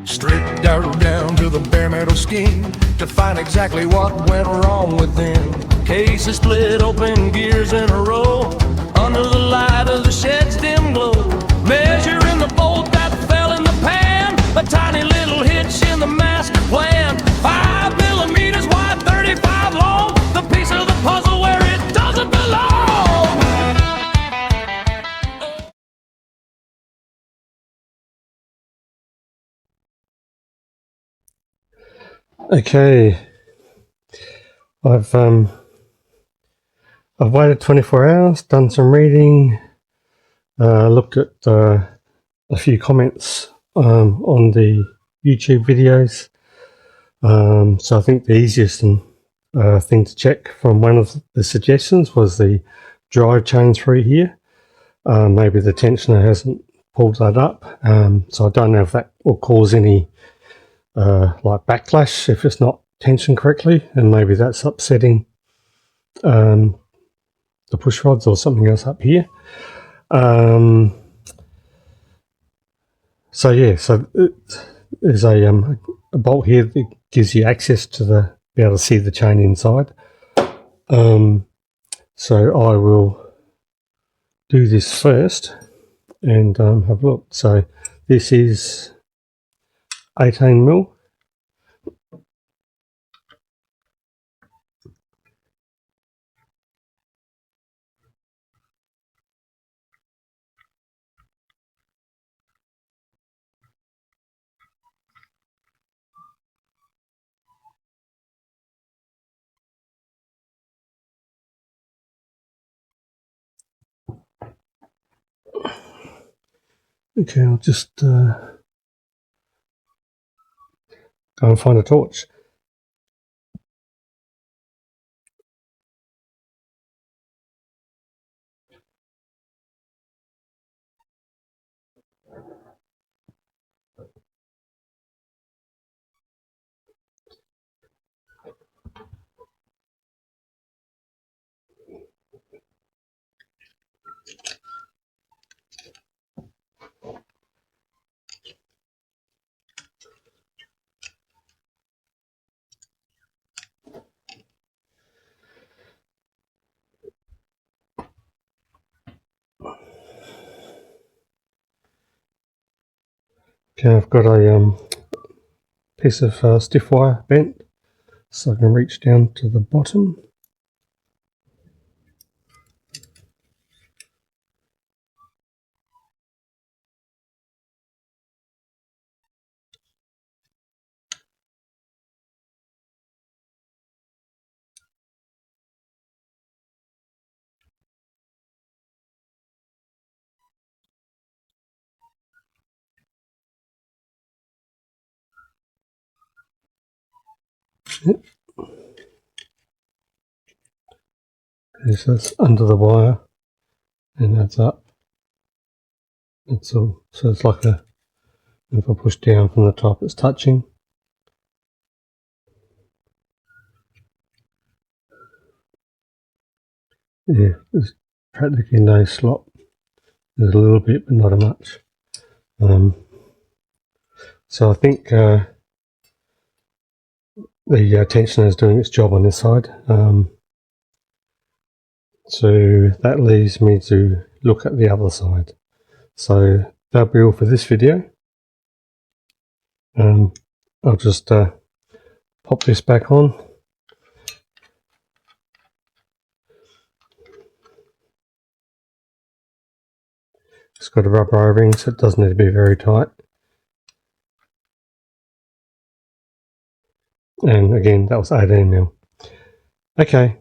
Stripped down to the bare metal skin to find exactly what went wrong within. Cases split open, gears in a row, under the light of the shed's dim glow. Measuring the bolt that fell in the pan, a tiny little hitch in the master plan. 5 millimeters wide, 35 long, the piece of the puzzle where it doesn't belong. Okay, I've waited 24 hours, done some reading, looked at a few comments on the YouTube videos. So I think the easiest thing to check from one of the suggestions was the drive chain through here. Maybe the tensioner hasn't pulled that up, so I don't know if that will cause any like backlash if it's not tensioned correctly, and maybe that's upsetting the push rods or something else up here. So yeah, so there's a bolt here that gives you access to be able to see the chain inside. So I will do this first and have a look. So this is 18mm. Okay, I'll just go and find a torch. Okay, I've got a piece of stiff wire bent, so I can reach down to the bottom. Okay, so that's under the wire and that's up. That's all. So it's like if I push down from the top, it's touching. Yeah, there's practically no slop. There's a little bit, but not much. So I think the tensioner is doing its job on this side. So that leaves me to look at the other side. So that'll be all for this video. I'll just pop this back on. It's got a rubber O-ring, so it doesn't need to be very tight. And again, that was 18mm. Okay,